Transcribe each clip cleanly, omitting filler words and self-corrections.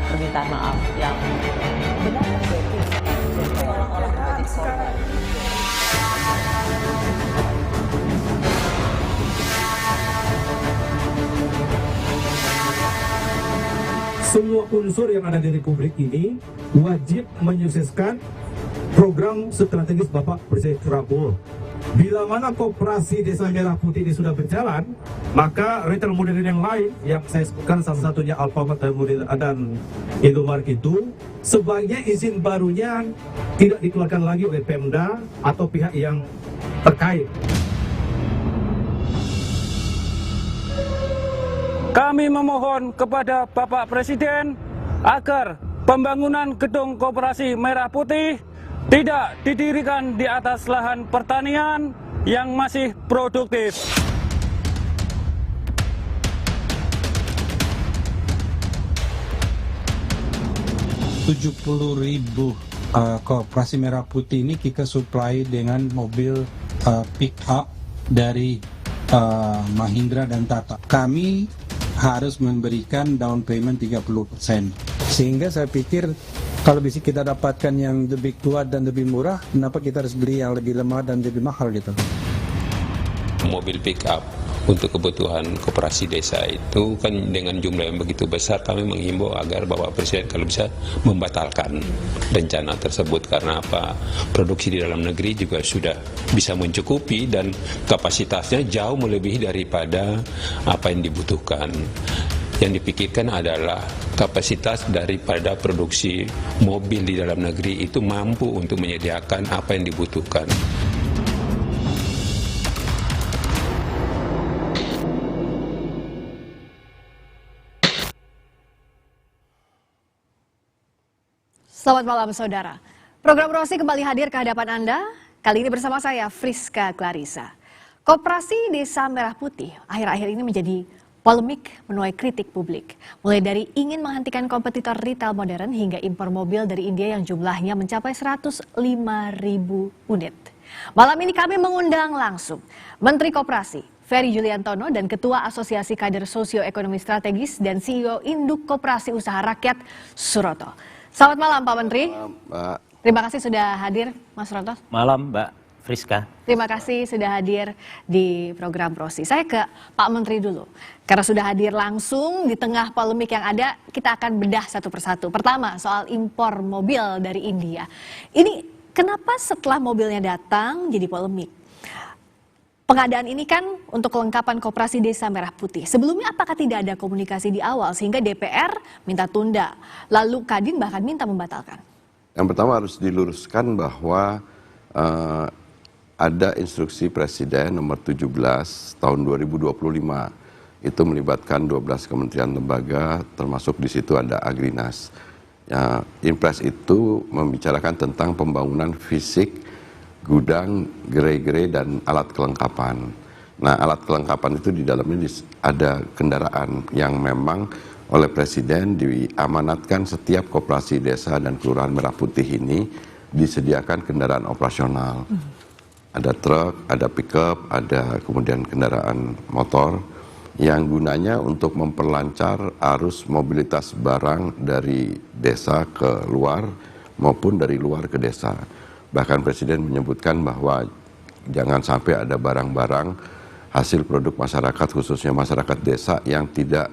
permintaan maaf yang benar terjadi olah-olah motif korban. Semua unsur yang ada di Republik ini wajib menyukseskan program strategis Bapak Presiden Prabowo. Bila mana koperasi Desa Merah Putih ini sudah berjalan, maka retail modern yang lain yang saya sebutkan salah satunya Alfamart dan Indomaret itu sebaiknya izin barunya tidak dikeluarkan lagi oleh Pemda atau pihak yang terkait. Kami memohon kepada Bapak Presiden agar pembangunan gedung Koperasi Merah Putih tidak didirikan di atas lahan pertanian yang masih produktif. ribu Koperasi Merah Putih ini kita supply dengan mobil pick up dari Mahindra dan Tata. Kami harus memberikan down payment 30%. Sehingga saya pikir kalau bisa kita dapatkan yang lebih kuat dan lebih murah, kenapa kita harus beli yang lebih lemah dan lebih mahal gitu? Mobil pick up untuk kebutuhan koperasi desa itu kan dengan jumlah yang begitu besar, kami menghimbau agar Bapak Presiden kalau bisa membatalkan rencana tersebut karena apa? Produksi di dalam negeri juga sudah bisa mencukupi dan kapasitasnya jauh melebihi daripada apa yang dibutuhkan. Yang dipikirkan adalah kapasitas daripada produksi mobil di dalam negeri itu mampu untuk menyediakan apa yang dibutuhkan. Selamat malam saudara. Program Rosi kembali hadir ke hadapan Anda. Kali ini bersama saya Friska Clarissa. Koperasi Desa Merah Putih akhir-akhir ini menjadi polemik menuai kritik publik. Mulai dari ingin menghentikan kompetitor retail modern hingga impor mobil dari India yang jumlahnya mencapai 105.000 unit. Malam ini kami mengundang langsung Menteri Koperasi Ferry Juliantono dan Ketua Asosiasi Kader Sosioekonomi Strategis dan CEO Induk Koperasi Usaha Rakyat Suroto. Selamat malam Pak Menteri. Malam, Mbak. Terima kasih sudah hadir Mas Suroto. Malam Mbak Friska. Terima kasih sudah hadir di program Prosi. Saya ke Pak Menteri dulu. Karena sudah hadir langsung di tengah polemik yang ada, kita akan bedah satu persatu. Pertama, soal impor mobil dari India. Ini kenapa setelah mobilnya datang jadi polemik? Pengadaan ini kan untuk kelengkapan Koperasi Desa Merah Putih. Sebelumnya apakah tidak ada komunikasi di awal sehingga DPR minta tunda, lalu Kadin bahkan minta membatalkan? Yang pertama harus diluruskan bahwa ada instruksi Presiden nomor 17 tahun 2025. Itu melibatkan 12 kementerian lembaga, termasuk di situ ada Agrinas. Ya, Impres itu membicarakan tentang pembangunan fisik gudang, gerai-gerai, dan alat kelengkapan. Nah, alat kelengkapan itu di dalamnya ada kendaraan yang memang oleh Presiden diamanatkan setiap koperasi desa dan kelurahan Merah Putih ini disediakan kendaraan operasional. Ada truk, ada pickup, ada kemudian kendaraan motor yang gunanya untuk memperlancar arus mobilitas barang dari desa ke luar maupun dari luar ke desa. Bahkan Presiden menyebutkan bahwa jangan sampai ada barang-barang hasil produk masyarakat, khususnya masyarakat desa yang tidak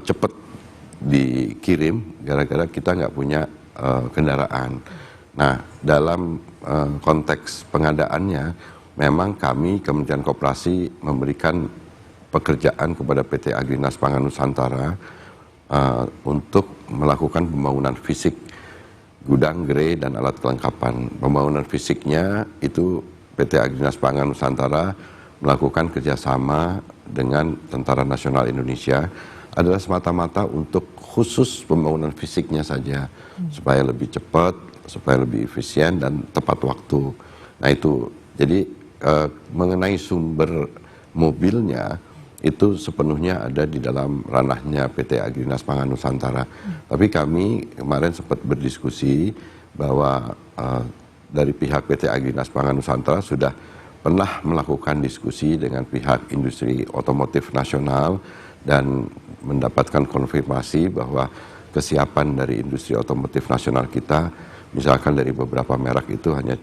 cepat dikirim gara-gara kita nggak punya kendaraan. Nah, dalam konteks pengadaannya, memang kami Kementerian Koperasi memberikan pekerjaan kepada PT Agrinas Pangan Nusantara untuk melakukan pembangunan fisik gudang, gerai, dan alat kelengkapan. Pembangunan fisiknya itu PT Agrinas Pangan Nusantara melakukan kerjasama dengan Tentara Nasional Indonesia adalah semata-mata untuk khusus pembangunan fisiknya saja, supaya lebih cepat, supaya lebih efisien dan tepat waktu. Nah itu, jadi mengenai sumber mobilnya itu sepenuhnya ada di dalam ranahnya PT Agrinas Pangan Nusantara. Tapi kami kemarin sempat berdiskusi bahwa dari pihak PT Agrinas Pangan Nusantara sudah pernah melakukan diskusi dengan pihak industri otomotif nasional dan mendapatkan konfirmasi bahwa kesiapan dari industri otomotif nasional kita. Misalkan dari beberapa merek itu hanya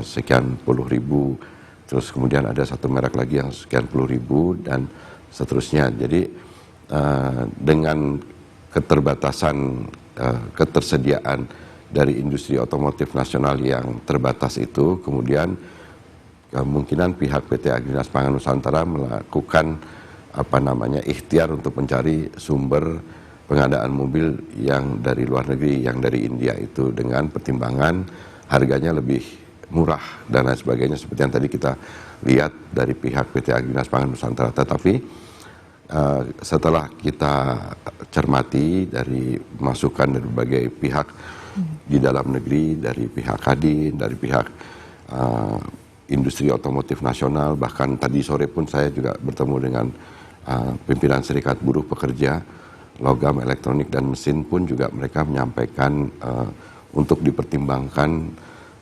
sekian puluh ribu, terus kemudian ada satu merek lagi yang sekian puluh ribu dan seterusnya. Jadi dengan keterbatasan ketersediaan dari industri otomotif nasional yang terbatas itu, kemudian kemungkinan pihak PT Agrinas Pangan Nusantara melakukan ikhtiar untuk mencari sumber pengadaan mobil yang dari luar negeri, yang dari India itu, dengan pertimbangan harganya lebih murah dan lain sebagainya, seperti yang tadi kita lihat dari pihak PT Agrinas Pangan Nusantara. Tetapi setelah kita cermati dari masukan dari berbagai pihak di dalam negeri, dari pihak Kadin, dari pihak industri otomotif nasional, bahkan tadi sore pun saya juga bertemu dengan pimpinan Serikat Buruh Pekerja Logam, Elektronik, dan Mesin pun juga mereka menyampaikan untuk dipertimbangkan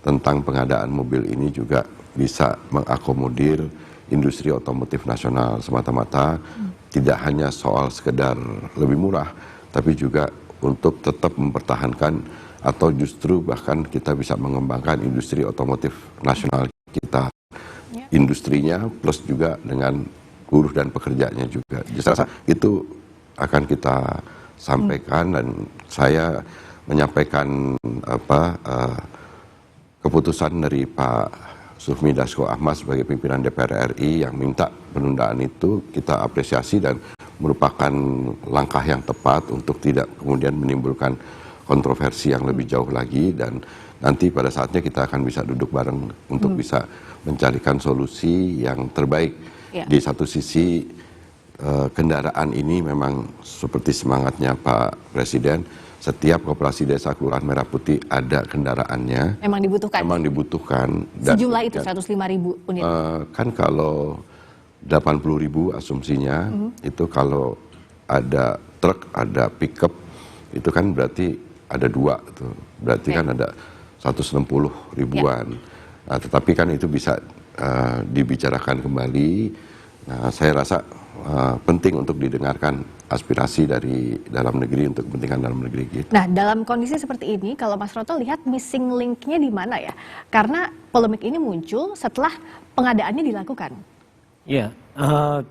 tentang pengadaan mobil ini juga bisa mengakomodir industri otomotif nasional semata-mata, tidak hanya soal sekedar lebih murah, tapi juga untuk tetap mempertahankan atau justru bahkan kita bisa mengembangkan industri otomotif nasional kita, industrinya plus juga dengan buruh dan pekerjanya juga. Jadi saya rasa itu akan kita sampaikan dan saya menyampaikan keputusan dari Pak Sufmi Dasko Ahmad sebagai pimpinan DPR RI yang minta penundaan itu kita apresiasi dan merupakan langkah yang tepat untuk tidak kemudian menimbulkan kontroversi yang lebih jauh lagi, dan nanti pada saatnya kita akan bisa duduk bareng untuk bisa mencarikan solusi yang terbaik. Di satu sisi kendaraan ini memang seperti semangatnya Pak Presiden, setiap koperasi desa Kelurahan Merah Putih ada kendaraannya. Memang dibutuhkan. Memang dibutuhkan. Dan sejumlah itu 105.000 unit. Kan kalau 80.000 asumsinya, itu kalau ada truk, ada pickup, itu kan berarti ada dua tuh. Berarti kan ada 160 ribuan. Nah, tetapi kan itu bisa dibicarakan kembali. Nah, saya rasa penting untuk didengarkan aspirasi dari dalam negeri untuk kepentingan dalam negeri gitu. Nah, dalam kondisi seperti ini, kalau Mas Roto lihat missing link-nya di mana ya? Karena polemik ini muncul setelah pengadaannya dilakukan. Iya,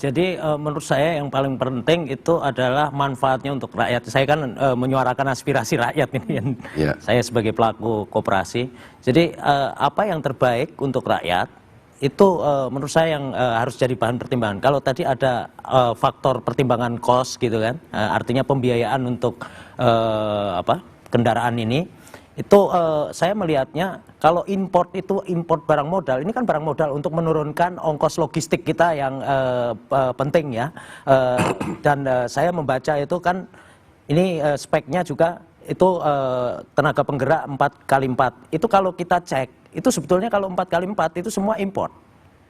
jadi menurut saya yang paling penting itu adalah manfaatnya untuk rakyat. Saya kan menyuarakan aspirasi rakyat ini, saya sebagai pelaku koperasi. Jadi apa yang terbaik untuk rakyat itu menurut saya yang harus jadi bahan pertimbangan. Kalau tadi ada faktor pertimbangan cost gitu kan, artinya pembiayaan untuk kendaraan ini, itu saya melihatnya kalau import itu import barang modal, ini kan barang modal untuk menurunkan ongkos logistik kita yang penting ya. Dan saya membaca itu kan ini speknya juga itu tenaga penggerak 4x4. Itu kalau kita cek, itu sebetulnya kalau 4x4 itu semua import.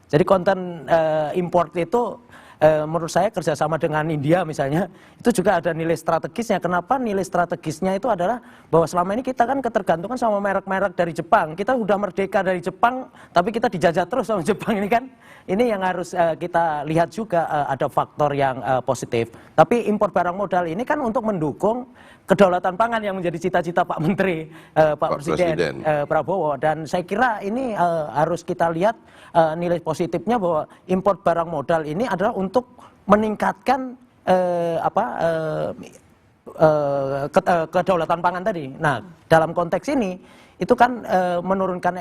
Jadi konten import itu menurut saya kerjasama dengan India misalnya, itu juga ada nilai strategisnya. Kenapa nilai strategisnya itu adalah bahwa selama ini kita kan ketergantungan sama merek-merek dari Jepang. Kita udah merdeka dari Jepang, tapi kita dijajah terus sama Jepang ini kan. Ini yang harus kita lihat juga, ada faktor yang positif. Tapi impor barang modal ini kan untuk mendukung kedaulatan pangan yang menjadi cita-cita Pak Menteri, Pak Presiden Prabowo. Dan saya kira ini harus kita lihat nilai positifnya bahwa impor barang modal ini adalah untuk meningkatkan kedaulatan pangan tadi. Nah, dalam konteks ini itu kan menurunkan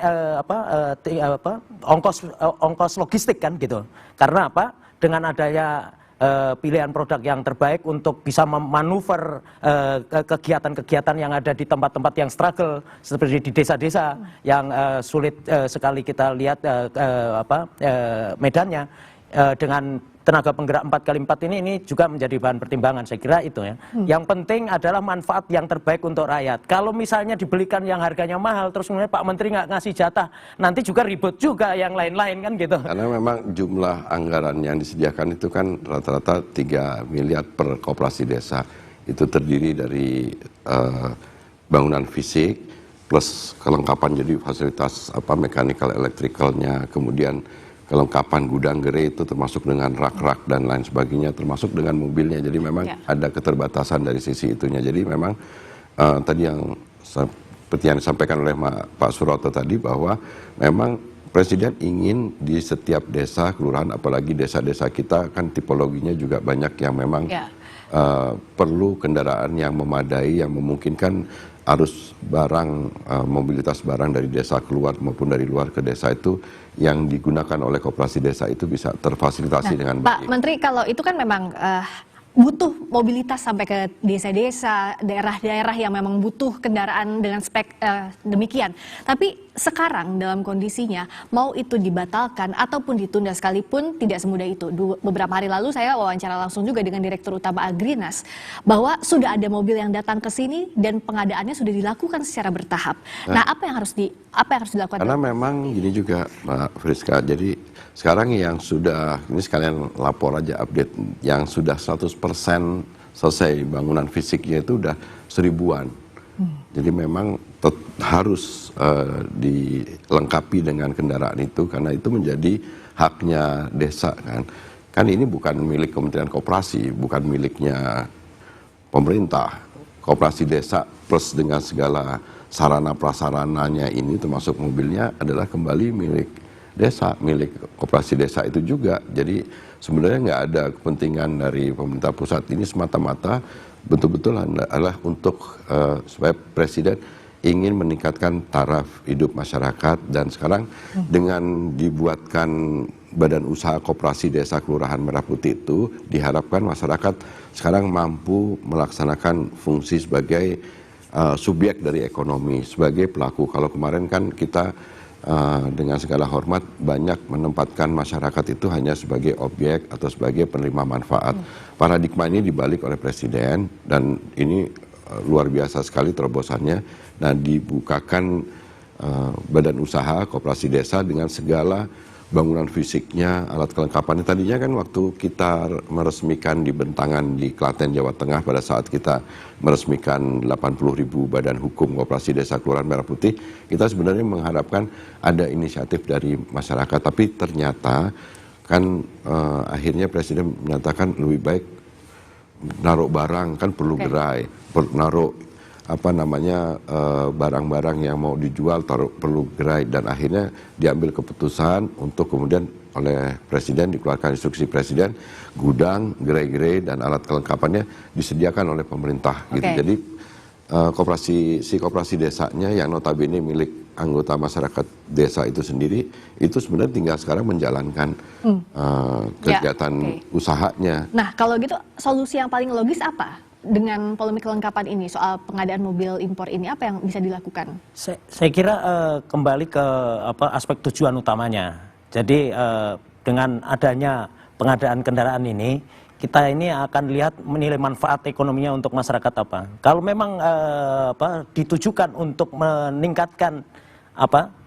ongkos logistik kan gitu. Karena apa? Dengan adanya pilihan produk yang terbaik untuk bisa memanuver kegiatan-kegiatan yang ada di tempat-tempat yang struggle seperti di desa-desa yang sulit sekali kita lihat medannya, dengan tenaga penggerak 4x4 ini juga menjadi bahan pertimbangan. Saya kira itu ya. Yang penting adalah manfaat yang terbaik untuk rakyat. Kalau misalnya dibelikan yang harganya mahal, terus kemudian Pak Menteri nggak ngasih jatah, nanti juga ribut juga yang lain-lain kan gitu. Karena memang jumlah anggaran yang disediakan itu kan rata-rata 3 miliar per koperasi desa. Itu terdiri dari bangunan fisik plus kelengkapan jadi fasilitas mechanical electricalnya, kemudian kelengkapan gudang gerai itu termasuk dengan rak-rak dan lain sebagainya, termasuk dengan mobilnya. Jadi memang ada keterbatasan dari sisi itunya. Jadi memang tadi yang seperti yang disampaikan oleh Pak Suroto tadi, bahwa memang Presiden ingin di setiap desa, kelurahan, apalagi desa-desa kita kan tipologinya juga banyak yang memang perlu kendaraan yang memadai, yang memungkinkan arus barang, mobilitas barang dari desa keluar maupun dari luar ke desa itu yang digunakan oleh koperasi desa itu bisa terfasilitasi dengan baik. Pak Menteri, kalau itu kan memang butuh mobilitas sampai ke desa-desa, daerah-daerah yang memang butuh kendaraan dengan spek demikian. Tapi sekarang dalam kondisinya, mau itu dibatalkan ataupun ditunda sekalipun tidak semudah itu. Beberapa hari lalu saya wawancara langsung juga dengan Direktur Utama Agrinas, bahwa sudah ada mobil yang datang ke sini dan pengadaannya sudah dilakukan secara bertahap. Nah, apa yang harus dilakukan? Karena memang gini juga, Mbak Friska, jadi sekarang yang sudah, ini sekalian lapor aja update, yang sudah 100% selesai bangunan fisiknya itu udah 1000-an. Jadi memang harus dilengkapi dengan kendaraan itu, karena itu menjadi haknya desa kan. Kan ini bukan milik Kementerian Koperasi, bukan miliknya pemerintah. Koperasi desa plus dengan segala sarana prasarananya ini termasuk mobilnya adalah kembali milik desa, milik koperasi desa itu juga. Jadi sebenarnya nggak ada kepentingan dari pemerintah pusat, ini semata-mata betul-betul adalah untuk supaya Presiden ingin meningkatkan taraf hidup masyarakat. Dan sekarang dengan dibuatkan badan usaha koperasi desa kelurahan Merah Putih itu, diharapkan masyarakat sekarang mampu melaksanakan fungsi sebagai subjek dari ekonomi, sebagai pelaku. Kalau kemarin kan kita dengan segala hormat banyak menempatkan masyarakat itu hanya sebagai objek atau sebagai penerima manfaat. Paradigma ini dibalik oleh Presiden, dan ini luar biasa sekali terobosannya. Nah, dibukakan badan usaha koperasi desa dengan segala bangunan fisiknya, alat kelengkapannya. Tadinya kan waktu kita meresmikan di Bentangan di Klaten, Jawa Tengah, pada saat kita meresmikan 80.000 badan hukum koperasi desa kelurahan Merah Putih, kita sebenarnya mengharapkan ada inisiatif dari masyarakat. Tapi ternyata kan akhirnya Presiden menyatakan lebih baik naruh barang kan perlu gerai, naruh barang-barang yang mau dijual perlu gerai, dan akhirnya diambil keputusan untuk kemudian oleh Presiden, dikeluarkan instruksi Presiden, gudang, gerai-gerai dan alat kelengkapannya disediakan oleh pemerintah gitu. Jadi koperasi desanya yang notabene milik anggota masyarakat desa itu sendiri, itu sebenarnya tinggal sekarang menjalankan kegiatan usahanya. Nah, kalau gitu solusi yang paling logis apa? Dengan polemik kelengkapan ini soal pengadaan mobil impor ini, apa yang bisa dilakukan? Saya kira kembali ke aspek tujuan utamanya. Jadi dengan adanya pengadaan kendaraan ini, kita ini akan lihat menilai manfaat ekonominya untuk masyarakat apa. Kalau memang ditujukan untuk meningkatkan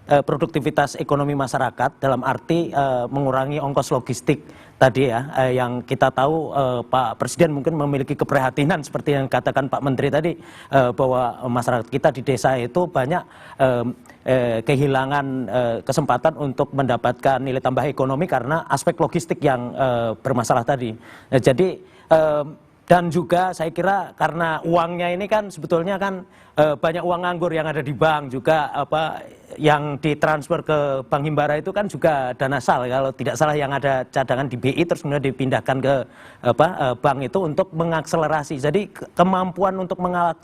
produktivitas ekonomi masyarakat dalam arti mengurangi ongkos logistik tadi ya, yang kita tahu Pak Presiden mungkin memiliki keprihatinan seperti yang katakan Pak Menteri tadi, bahwa masyarakat kita di desa itu banyak kehilangan kesempatan untuk mendapatkan nilai tambah ekonomi karena aspek logistik yang bermasalah tadi. Jadi dan juga saya kira karena uangnya ini kan sebetulnya kan banyak uang nganggur yang ada di bank juga, yang ditransfer ke Bank Himbara itu kan juga dana sal, kalau tidak salah, yang ada cadangan di BI terus kemudian dipindahkan ke bank itu untuk mengakselerasi. Jadi kemampuan untuk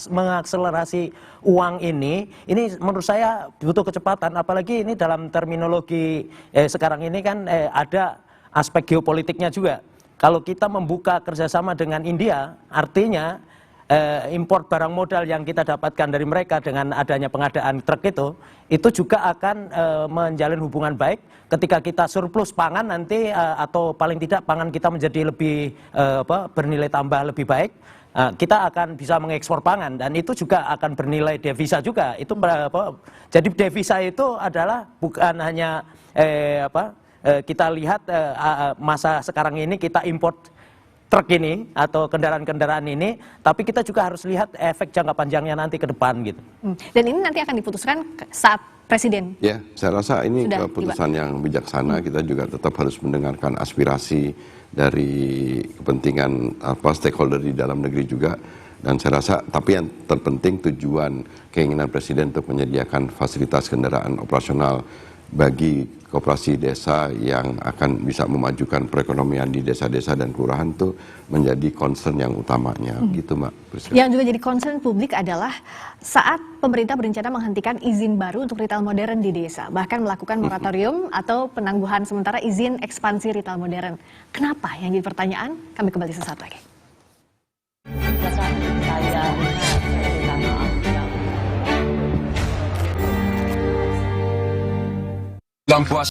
mengakselerasi uang ini menurut saya butuh kecepatan, apalagi ini dalam terminologi sekarang ini kan ada aspek geopolitiknya juga. Kalau kita membuka kerjasama dengan India, artinya impor barang modal yang kita dapatkan dari mereka dengan adanya pengadaan truk itu juga akan menjalin hubungan baik. Ketika kita surplus pangan nanti, atau paling tidak pangan kita menjadi lebih bernilai tambah lebih baik, kita akan bisa mengekspor pangan, dan itu juga akan bernilai devisa juga. Itu jadi devisa itu adalah bukan hanya kita lihat masa sekarang ini kita import truk ini atau kendaraan-kendaraan ini, tapi kita juga harus lihat efek jangka panjangnya nanti ke depan gitu. Dan ini nanti akan diputuskan saat Presiden. Ya, saya rasa ini keputusan yang bijaksana. Kita juga tetap harus mendengarkan aspirasi dari kepentingan stakeholder di dalam negeri juga. Dan saya rasa, tapi yang terpenting tujuan keinginan Presiden untuk menyediakan fasilitas kendaraan operasional bagi koperasi desa yang akan bisa memajukan perekonomian di desa-desa dan kelurahan itu menjadi concern yang utamanya, gitu Mbak Priska. Yang juga jadi concern publik adalah saat pemerintah berencana menghentikan izin baru untuk retail modern di desa, bahkan melakukan moratorium atau penangguhan sementara izin ekspansi retail modern. Kenapa? Yang jadi pertanyaan, kami kembali sesaat lagi. Saya minta maaf. Bulan puasa